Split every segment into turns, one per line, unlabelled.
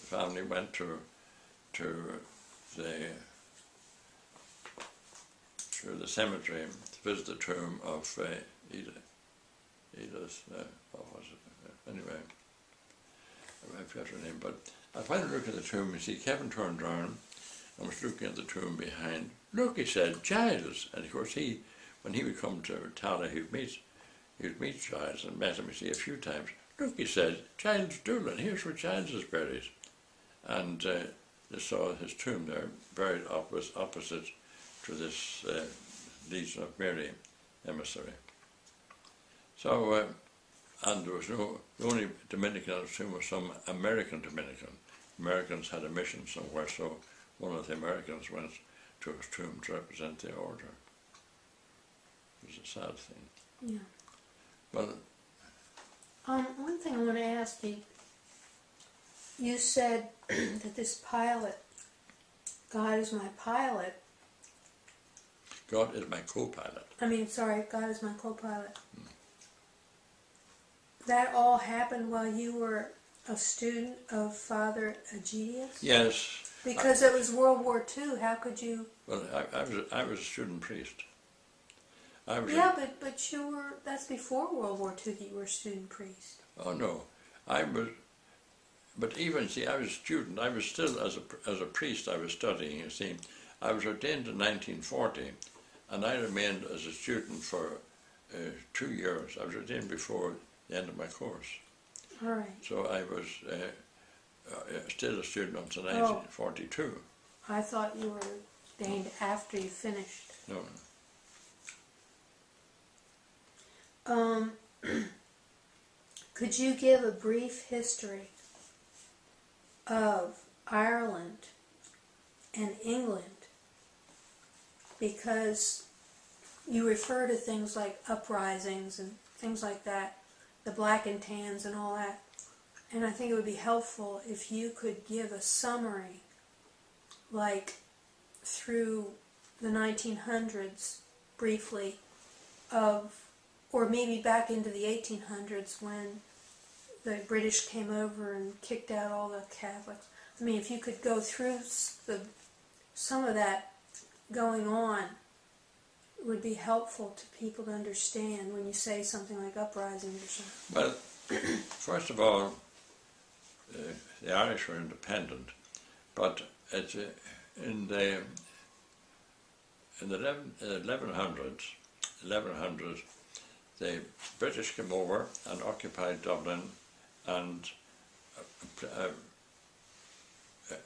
family went to the cemetery to visit the tomb of Edith, what was it? Anyway, I forgot her name, but when I looked at the tomb, you see Kevin turned around and was looking at the tomb behind. Look, he said, Giles. And of course when he would come to Tala, he would meet Giles, and met him, you see, a few times. Look, he said, Giles Doolan, here's where Giles is buried. And they saw his tomb there, buried opposite to this Legion of Mary emissary. So, and there was the only Dominican on his tomb was some American Dominican. Americans had a mission somewhere, so one of the Americans went to his tomb to represent the order. It was a sad thing.
Yeah.
Well,
one thing I want to ask you, you said that this pilot, God is my pilot.
God is my co-pilot.
God is my co-pilot. That all happened while you were a student of Father Aegidius?
Yes.
Because it was World War II, how could you...
Well, I was a student priest.
But you were, that's before World War II that you were a student priest.
Oh no, but even, see, I was a student, I was still, as a priest I was studying, you see. I was ordained in 1940, and I remained as a student for 2 years. I was ordained before the end of my course.
All right.
So I was still a student until 1942.
I thought you were ordained after you finished.
No.
Could you give a brief history of Ireland and England? Because you refer to things like uprisings and things like that, the black and tans and all that. And I think it would be helpful if you could give a summary, like through the 1900s, briefly, or maybe back into the 1800s when the British came over and kicked out all the Catholics. I mean, if you could go through some of that going on, it would be helpful to people to understand when you say something like uprisings or something.
Well, first of all, the Irish were independent, but in the 1100s, the British came over and occupied Dublin and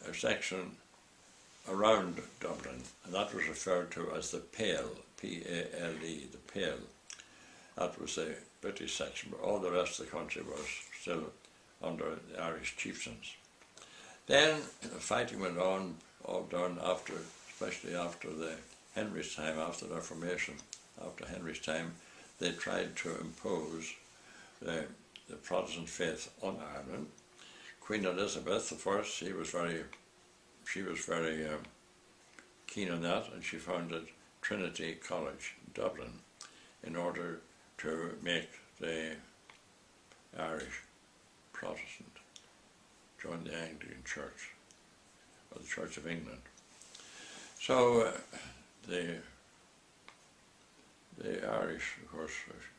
a section around Dublin, and that was referred to as the Pale, P-A-L-E, the Pale. That was the British section, but all the rest of the country was still under the Irish chieftains. Then fighting went on, all done after, especially after the Henry's time, after the Reformation, after Henry's time, they tried to impose the Protestant faith on Ireland. Queen Elizabeth I, she was very keen on that, and she founded Trinity College in Dublin in order to make the Irish Protestant join the Anglican Church, or the Church of England. So the Irish, of course,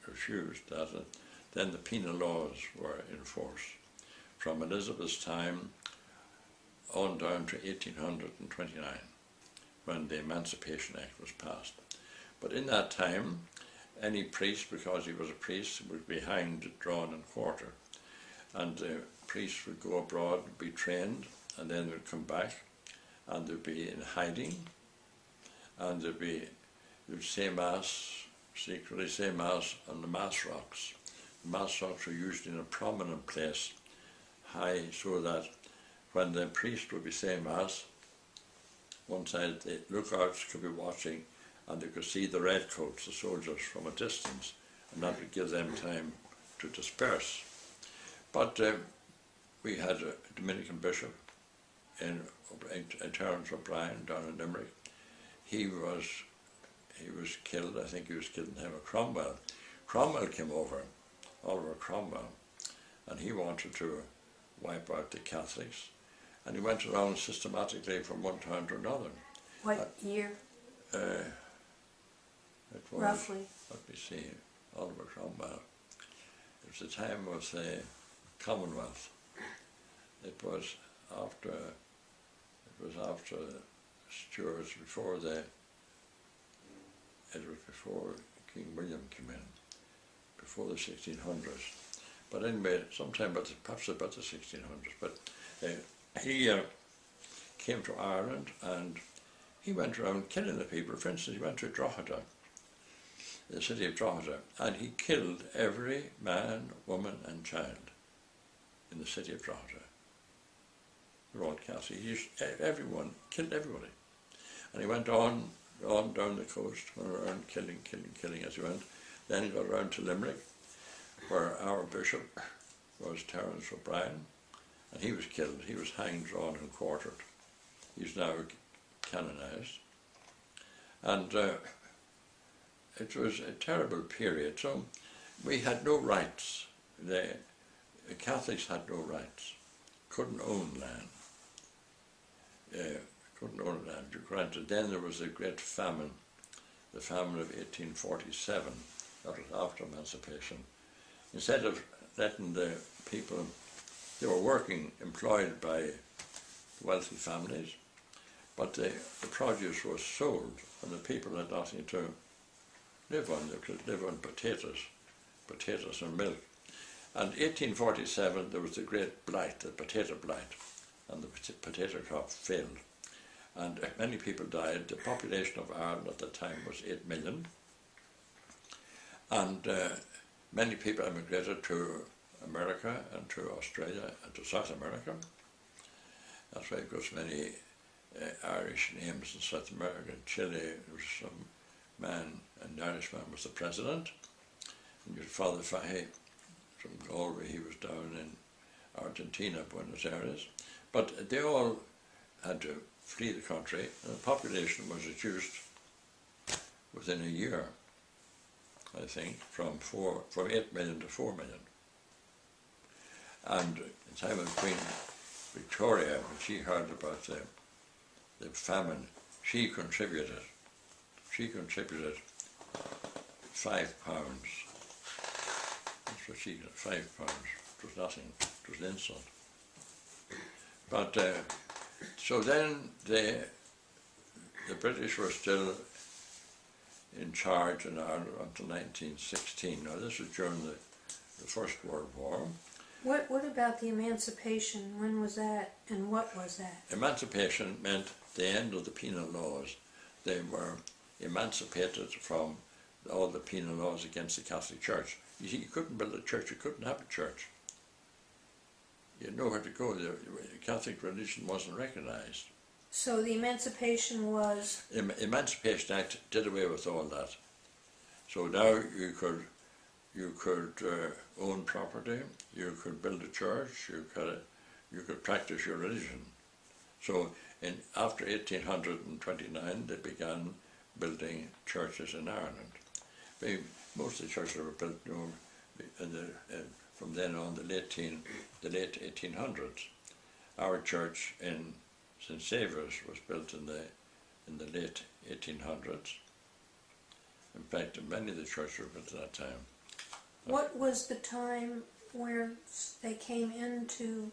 refused that. Then the Penal Laws were in force from Elizabeth's time on down to 1829, when the Emancipation Act was passed. But in that time, any priest, because he was a priest, would be hanged, drawn and quartered. And the priests would go abroad, be trained, and then they'd come back, and they'd be in hiding, and they'd say Mass, secretly say Mass on the Mass rocks. The Mass rocks were usually in a prominent place, high, so that when the priest would be saying Mass, one side the lookouts could be watching, and they could see the redcoats, the soldiers, from a distance, and that would give them time to disperse. But we had a Dominican bishop in Terence O'Brien down in Limerick. He was killed. I think he was killed in the time of Cromwell. Cromwell came over, Oliver Cromwell, and he wanted to wipe out the Catholics, and he went around systematically from one town to another.
What year,
It was,
roughly?
let me see, Oliver Cromwell. It was the time of the Commonwealth. It was after Stuarts, it was before King William came in, before the 1600s. But anyway, sometime perhaps about the 1600s. But he came to Ireland and he went around killing the people. For instance, he went to Drogheda, the city of Drogheda, and he killed every man, woman and child in the city of Drogheda. They're all Catholic. He used, everyone, killed everybody. And he went on down the coast, went around killing as he went. Then he got around to Limerick, where our bishop was Terence O'Brien, and he was killed. He was hanged, drawn and quartered. He's now canonised. And it was a terrible period. So we had no rights. The Catholics had no rights. Couldn't own land. Granted, then there was a great famine, the famine of 1847, that was after Emancipation. Instead of letting the people, they were working, employed by wealthy families, but the produce was sold and the people had nothing to live on. They could live on potatoes and milk. And 1847 there was the great blight, the potato blight, and the potato crop failed. And many people died. The population of Ireland at the time was 8 million. And many people emigrated to America and to Australia and to South America. That's why you've got so many Irish names in South America. In Chile, there was some man, an Irishman was the president. And your Father Fahey from Galway, he was down in Argentina, Buenos Aires. But they all had to flee the country, and the population was reduced within a year, I think, from 8 million to 4 million. And in the time of Queen Victoria, when she heard about the famine, she contributed £5. That's what she got, £5. It was nothing, it was an insult. But so then the British were still in charge in Ireland until 1916. Now this was during the First World War.
What about the Emancipation? When was that and what was that?
Emancipation meant the end of the Penal Laws. They were emancipated from all the penal laws against the Catholic Church. You see, you couldn't build a church, you couldn't have a church. You had nowhere to go. The Catholic religion wasn't recognised.
So the Emancipation was...
Emancipation Act did away with all that. So now you could own property, you could build a church, you could practice your religion. So after 1829 they began building churches in Ireland. Most of the churches were built from then on, the late 1800s. Our church in St. Saviour's was built in the late 1800s. In fact, many of the churches were built at that time.
What was the time where they came into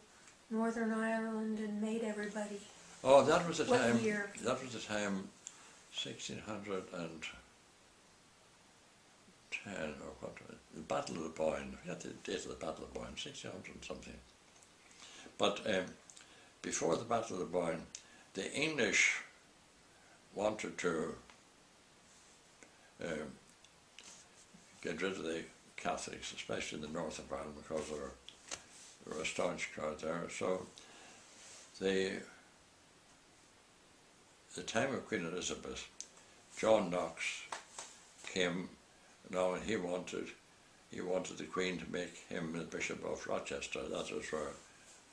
Northern Ireland and made everybody?
Oh, that was the time.
What year?
That was the time, 1610 or what? The Battle of Boyne. I forget the date of the Battle of Boyne, 1600 and something. But before the Battle of Boyne, the English wanted to get rid of the Catholics, especially in the north of Ireland, because there were a staunch crowd there. So the time of Queen Elizabeth, John Knox came now, and he wanted the Queen to make him the Bishop of Rochester. That was where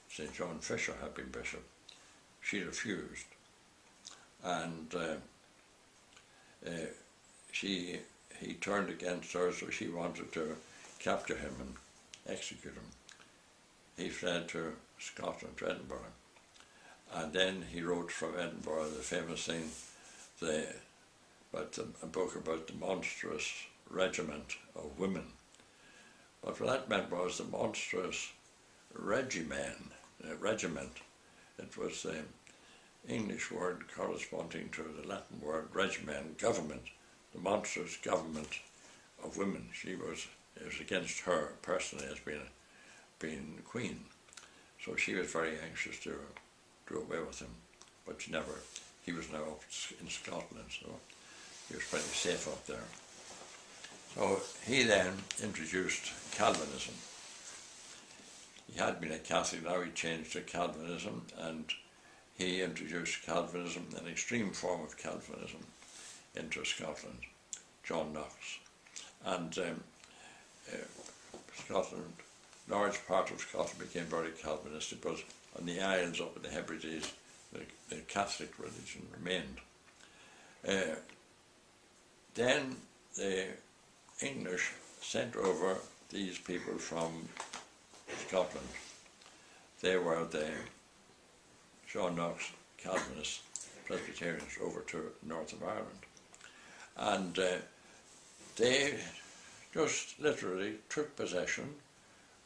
St. John Fisher had been bishop. She refused, and he turned against her, so she wanted to capture him and execute him. He fled to Scotland, to Edinburgh, And then he wrote from Edinburgh the famous thing, a book about the monstrous regiment of women. But what that meant was the monstrous regiment. It was the English word corresponding to the Latin word regiment, government, the monstrous government of women. It was against her personally as being queen. So she was very anxious to do away with him, but he was now up in Scotland, so he was pretty safe up there. So he then introduced Calvinism. He had been a Catholic, now he changed to Calvinism, and he introduced Calvinism, an extreme form of Calvinism, into Scotland, John Knox. And Scotland, large part of Scotland became very Calvinistic, but on the Isles up in the Hebrides, the Catholic religion remained. Then the English sent over these people from Scotland. They were the John Knox Calvinist Presbyterians over to north of Ireland. And they just literally took possession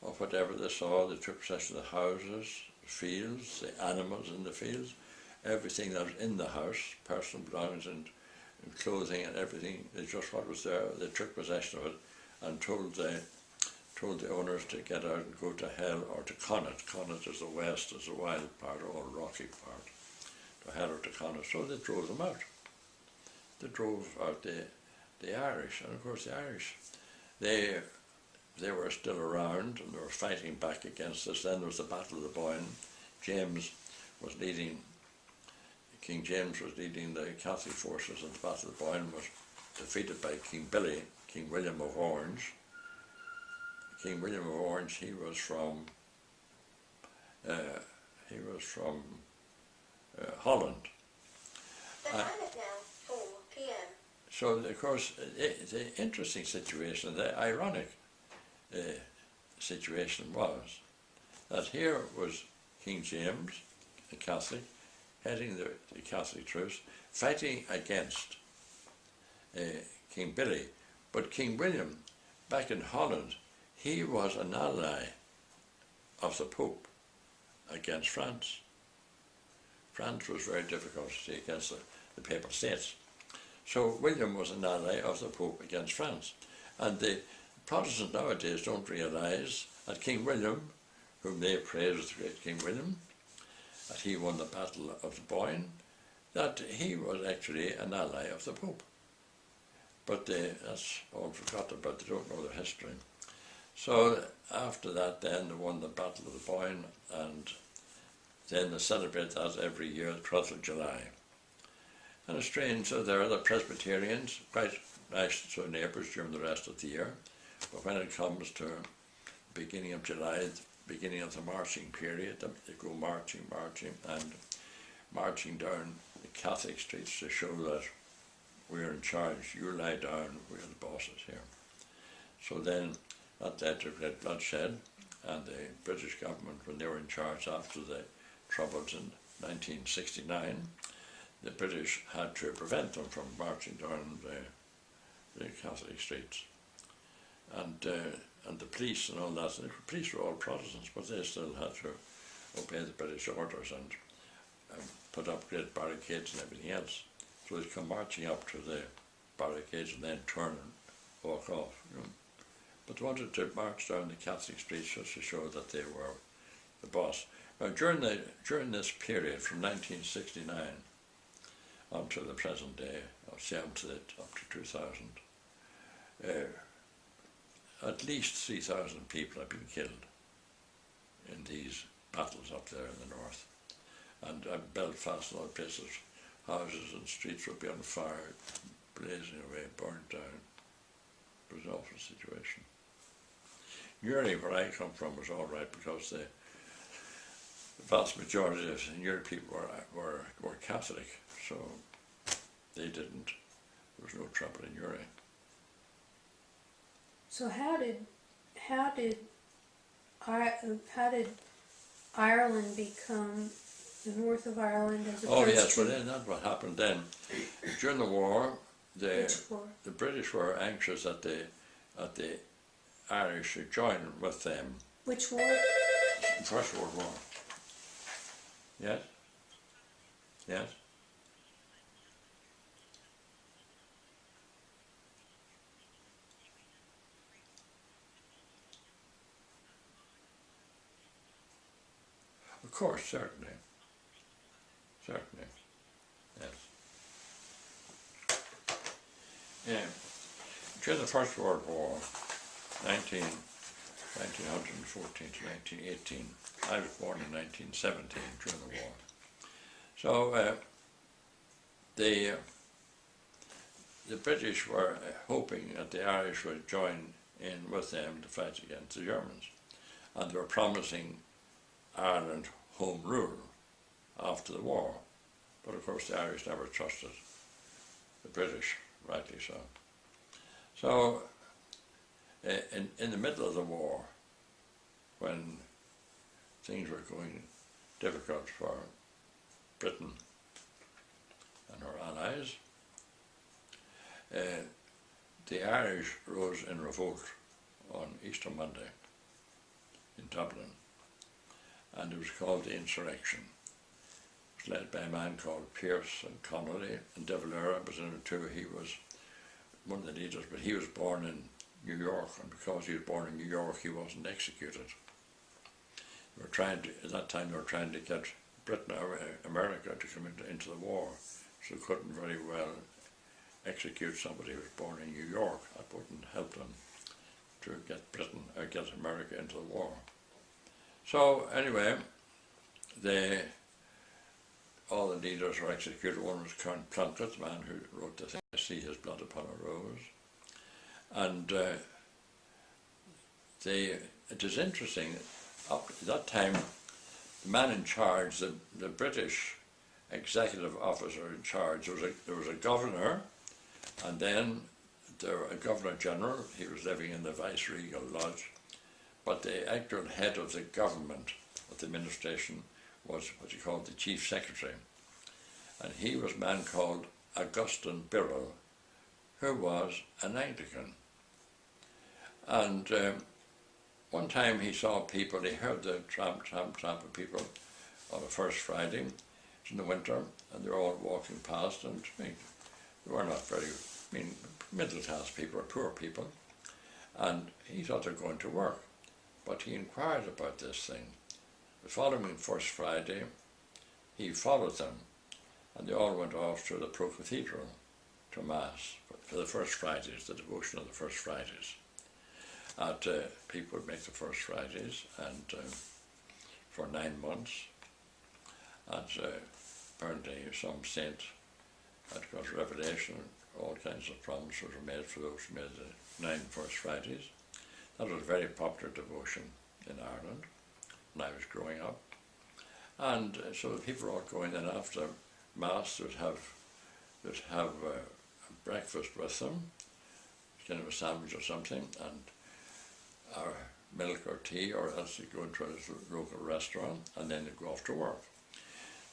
of whatever they saw. They took possession of the houses, the fields, the animals in the fields, everything that was in the house, personal belongings and clothing and everything, just what was there. They took possession of it and told the owners to get out and go to hell or to Connaught. Connaught is the west, is the wild part, or rocky part, to hell or to Connaught. So they drove them out. They drove out the Irish, and of course the Irish, they were still around and they were fighting back against us. Then there was the Battle of Boyne. King James was leading the Catholic forces, and the Battle of Boyne was defeated by King William of Orange. King William of Orange, he was from Holland.
The time is now 4 p.m.
So, of course, the interesting situation, the ironic situation was that here was King James, a Catholic, heading the Catholic troops, fighting against King Billy. But King William, back in Holland, he was an ally of the Pope against France. France was very difficult to see against the Papal States. So William was an ally of the Pope against France. And the Protestants nowadays don't realise that King William, whom they praise as the great King William, that he won the Battle of Boyne, that he was actually an ally of the Pope. But that's all forgotten about, they don't know their history. So after that then they won the Battle of the Boyne, and then they celebrate that every year, the 12th of July. And it's strange, so there are the Presbyterians, quite nice to their neighbours during the rest of the year, but when it comes to the beginning of July, the beginning of the marching period, they go marching down the Catholic streets to show that we're in charge, you lie down, we're the bosses here. So then that led to great bloodshed, and the British government, when they were in charge after the Troubles in 1969, the British had to prevent them from marching down the Catholic streets. And the police and all that, and the police were all Protestants, but they still had to obey the British orders and put up great barricades and everything else. So they'd come marching up to the barricades and then turn and walk off. You know. But they wanted to march down the Catholic streets just to show that they were the boss. Now during this period from 1969 until the present day, up to 2000, at least 3,000 people have been killed in these battles up there in the north. And Belfast and other places, houses and streets would be on fire, blazing away, burnt down. It was an awful situation. Newry, where I come from, was all right because the vast majority of the Newry people were Catholic, so there was no trouble in Newry.
So how did Ireland become the north of Ireland as
Oh
opposed
yes,
to
well then that's what happened then. During the war,
which war?
the British were anxious that the Irish should join with them.
Which war?
First World War. Yes? Yes? Of course, certainly. Certainly. Yes. Yeah. During the First World War, 1914 to 1918, I was born in 1917 during the war. So the British were hoping that the Irish would join in with them to fight against the Germans. And they were promising Ireland home rule after the war. But of course the Irish never trusted the British, rightly so. So in the middle of the war, when things were going difficult for Britain and her allies, the Irish rose in revolt on Easter Monday in Dublin, and it was called the insurrection. It was led by a man called Pearse and Connolly, and De Valera was in it too. He was one of the leaders, but he was born in New York, and because he was born in New York, he wasn't executed. They were trying to, at that time, they were trying to get Britain or America to come into the war, so they couldn't very well execute somebody who was born in New York. That wouldn't help them to get Britain or get America into the war. So anyway, all the leaders were executed. One was Count Plunkett, the man who wrote the thing, "I see his blood upon a rose." And it is interesting, up at that time, the man in charge, the British executive officer in charge, there was a governor, and then a governor general. He was living in the viceregal lodge, but the actual head of the government, of the administration, was what you called the chief secretary, and he was a man called Augustine Birrell, who was an Anglican. And one time he saw people, he heard the tramp, tramp, tramp of people on the first Friday in the winter, and they were all walking past, and they were not very, middle class people, poor people, and he thought they were going to work. But he inquired about this thing. The following First Friday, he followed them, and they all went off to the Pro-Cathedral to Mass for the First Fridays, the devotion of the First Fridays. People would make the First Fridays, and for 9 months, and apparently some saint had got revelation, all kinds of promises were made for those who made the 9 First Fridays. That was a very popular devotion in Ireland when I was growing up. And so the people were all going, then after Mass they'd have a breakfast with them, kind of a sandwich or something, and or milk or tea, or else they'd go into a local restaurant, and then they'd go off to work.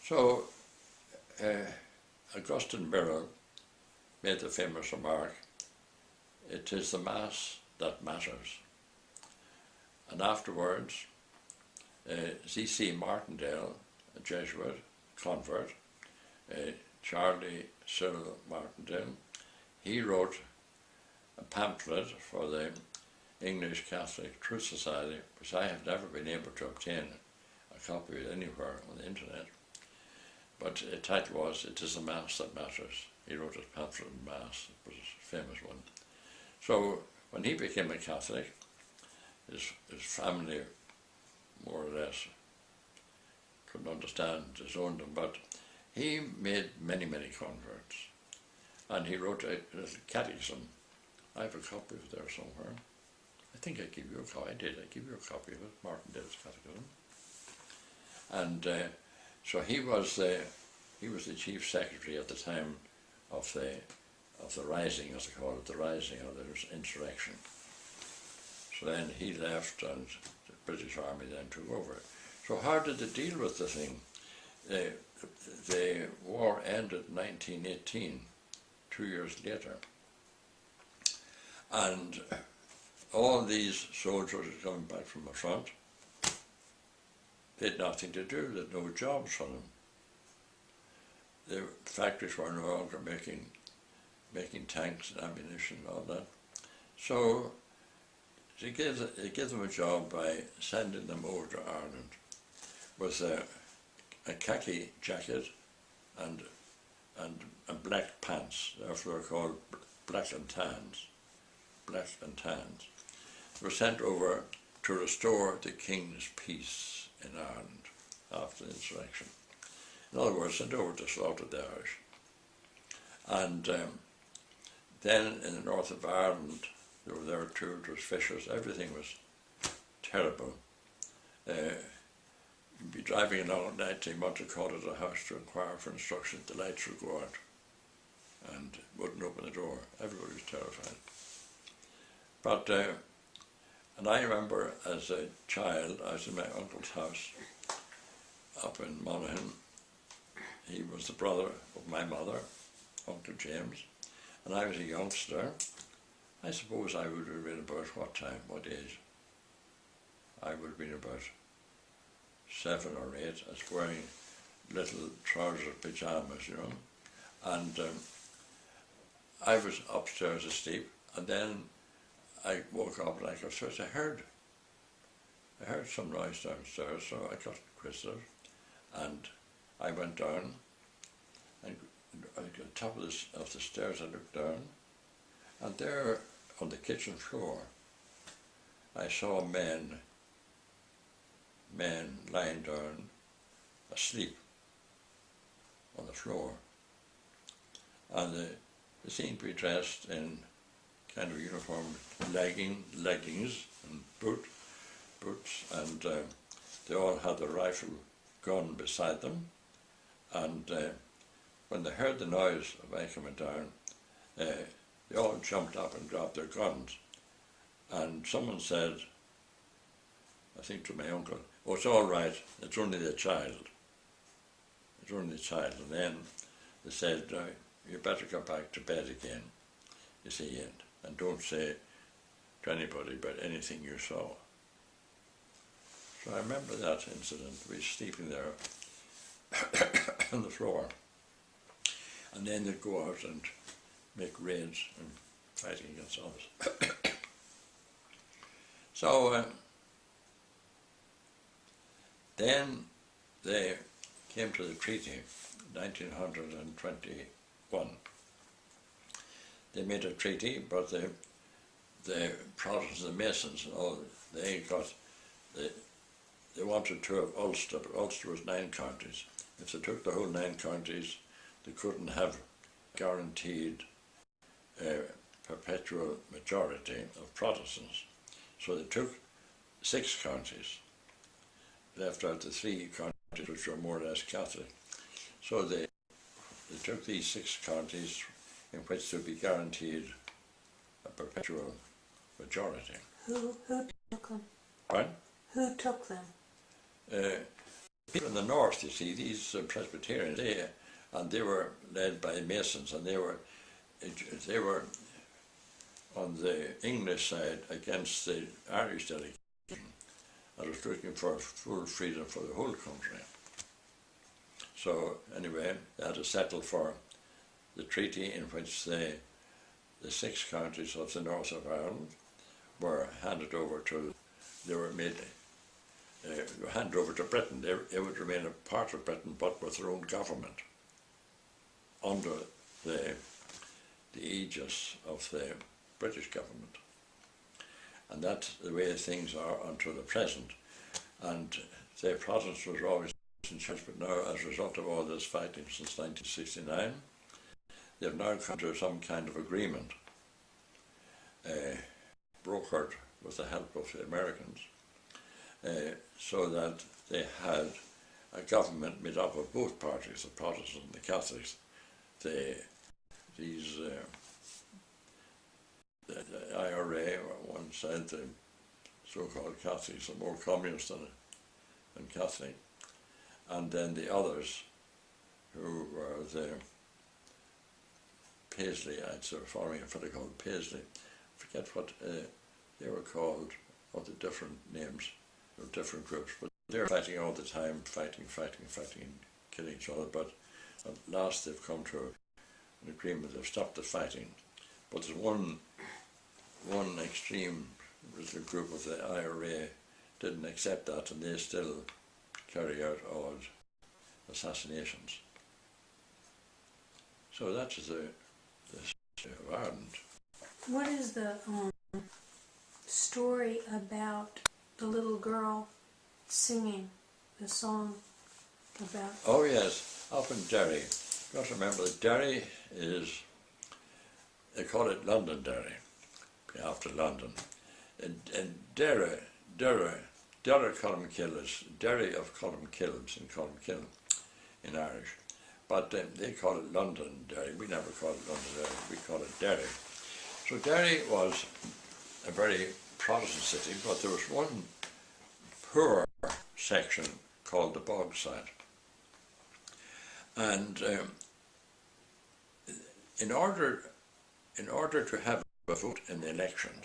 So Augustine Birrell made the famous remark, "It is the Mass that matters." And afterwards, C.C. Martindale, a Jesuit convert, Charlie Cyril Martindale, he wrote a pamphlet for the English Catholic Truth Society, which I have never been able to obtain a copy of anywhere on the internet. But the title was, "It is the Mass that matters." He wrote a pamphlet on Mass, it was a famous one. So when he became a Catholic, his family more or less couldn't understand, disowned him, but he made many, many converts. And he wrote a little catechism. I have a copy of it there somewhere. I think I gave you a copy. I did. I gave you a copy of it, Martindale's Catechism. And so he was the chief secretary at the time of the rising, as they call it, the rising of the insurrection. So then he left, and the British Army then took over. So how did they deal with the thing? the war ended in 1918, 2 years later, and all these soldiers coming back from the front, they had nothing to do, they had no jobs for them. The factories were no longer making tanks and ammunition and all that. So they gave them a job by sending them over to Ireland with a khaki jacket and black pants. Therefore they're called black and tans. Black and tans. They were sent over to restore the King's peace in Ireland after the insurrection. In other words, sent over to slaughter the Irish. And then in the north of Ireland, they were there too, it was fishers, everything was terrible. You'd be driving along at night, you want to call at a house to inquire for instructions, the lights would go out and wouldn't open the door. Everybody was terrified. But, and I remember as a child, I was in my uncle's house up in Monaghan. He was the brother of my mother, Uncle James, and I was a youngster. I suppose I would have been about what age? I would have been about 7 or 8. I was wearing little trouser pyjamas, you know, and I was upstairs asleep, and then I woke up like upstairs. I heard some noise downstairs, so I got inquisitive, and I went down, and at the top of the stairs I looked down, and there on the kitchen floor I saw men lying down asleep on the floor, and they seemed to be dressed in kind of uniform leggings and boots, and they all had the rifle gun beside them, and when they heard the noise of I coming down, they all jumped up and dropped their guns, and someone said, I think to my uncle, "Oh, it's all right, it's only the child. It's only the child." And then they said, "You better go back to bed again, you see, and don't say to anybody about anything you saw." So I remember that incident. We were sleeping there on the floor, and then they'd go out and make raids and fighting against others. So then they came to the treaty, 1921. They made a treaty, but the Protestants, the Masons, they wanted to have Ulster, but Ulster was 9 counties. If they took the whole 9 counties, they couldn't have guaranteed perpetual majority of Protestants. So they took 6 counties, left out the 3 counties which were more or less Catholic. So they took these 6 counties in which to be guaranteed a perpetual majority.
Who took them?
Right?
Who took them?
People in the north, you see, these Presbyterians, they were led by Masons, and they were on the English side against the Irish delegation, and was looking for full freedom for the whole country. So anyway, they had to settle for the treaty in which the 6 counties of the north of Ireland were handed over to, handed over to Britain. They would remain a part of Britain, but with their own government, under the aegis of the British government. And that's the way things are until the present. And the Protestants was always in charge, but now, as a result of all this fighting since 1969, they've now come to some kind of agreement, brokered with the help of the Americans, so that they had a government made up of both parties, the Protestants and the Catholics. The IRA, one said the so-called Catholics are more communist than Catholic, and then the others, who were the Paisley, I'd say, following a fellow called Paisley. I forget what they were called, or the different names, or different groups, but they were fighting all the time, fighting, and killing each other, but at last they've come to an agreement, they've stopped the fighting. But there's one extreme little group of the IRA didn't accept that, and they still carry out odd assassinations. So that is the history of Ireland.
What is the story about the little girl singing the song about?
Oh yes, up in Derry. You've got to remember that Derry is, they call it Londonderry, after London. And Derry Columkill is Derry of Columkills in Columkill in Irish. But they call it Londonderry. We never call it Londonderry, we call it Derry. So Derry was a very Protestant city, but there was one poor section called the Bogside. And in order to have a vote in the elections,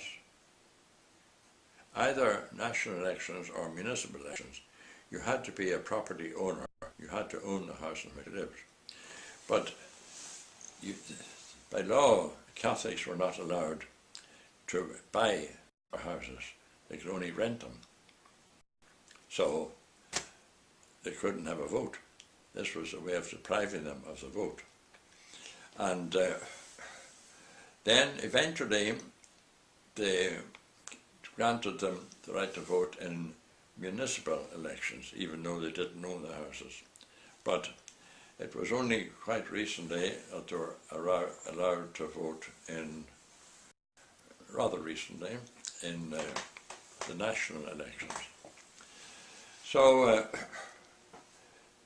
either national elections or municipal elections, you had to be a property owner. You had to own the house in which you lived. But by law, Catholics were not allowed to buy houses. They could only rent them. So they couldn't have a vote. This was a way of depriving them of the vote. And then eventually they granted them the right to vote in municipal elections, even though they didn't own the houses. But it was only quite recently that they were allowed to vote in, rather recently, in the national elections. So,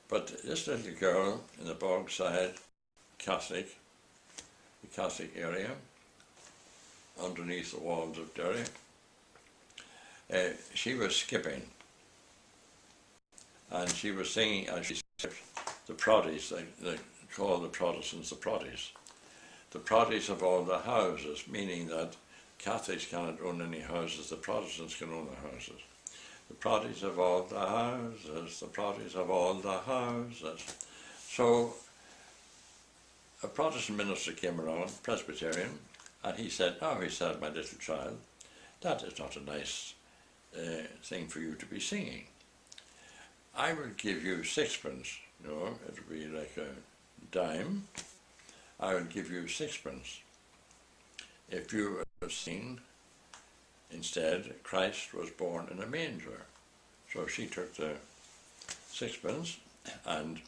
but this little girl in the Bogside, Catholic, the Catholic area, underneath the walls of Derry, she was skipping, and she was singing as she skipped the Protties. They call the Protestants the Protties. The Protties have all the houses, meaning that Catholics cannot own any houses, the Protestants can own the houses. The Protties have all the houses, the Protties have all the houses. So a Protestant minister came around, Presbyterian, and he said, "Oh," he said, "my little child, that is not a nice thing for you to be singing. I will give you sixpence, you know, it'll be like a dime. I will give you sixpence if you sing instead, Christ was born in a manger." So she took the sixpence and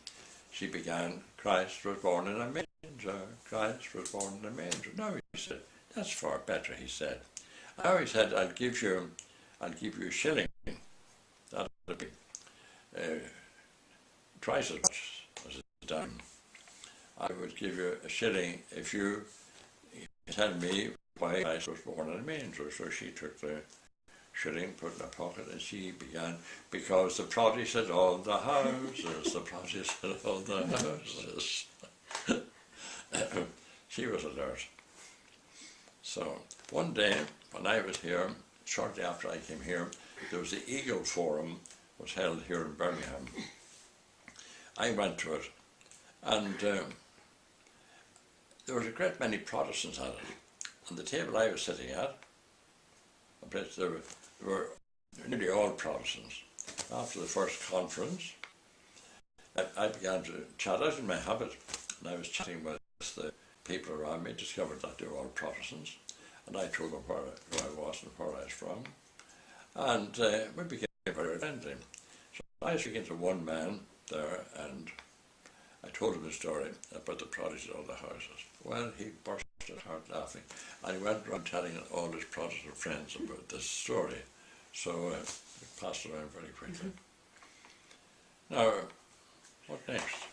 she began, "Christ was born in a manger, Christ was born in a manger." "No," he said, "that's far better," he said. "Now," he said, I'll give you a shilling. That'll be twice as much as a dime. I would give you a shilling if you tell me why Christ was born in a manger." So she took the shilling, put it in her pocket, and she began, "Because the Protties had all the houses, the Protties had all the houses." She was alert. So one day, when I was here, shortly after I came here, there was the Eagle Forum, was held here in Birmingham. I went to it, and there was a great many Protestants at it. On the table I was sitting at, there were nearly all Protestants. After the first conference, I began to chat out in my habit, and I was chatting with the people around me, discovered that they were all Protestants, and I told them who I was and where I was from, and we became very friendly. So I was speaking to one man there, and I told him the story about the Protties at all the houses. Well, he burst his heart laughing, and he went around telling all his Protestant friends about this story. So it passed around very quickly. Now, what next?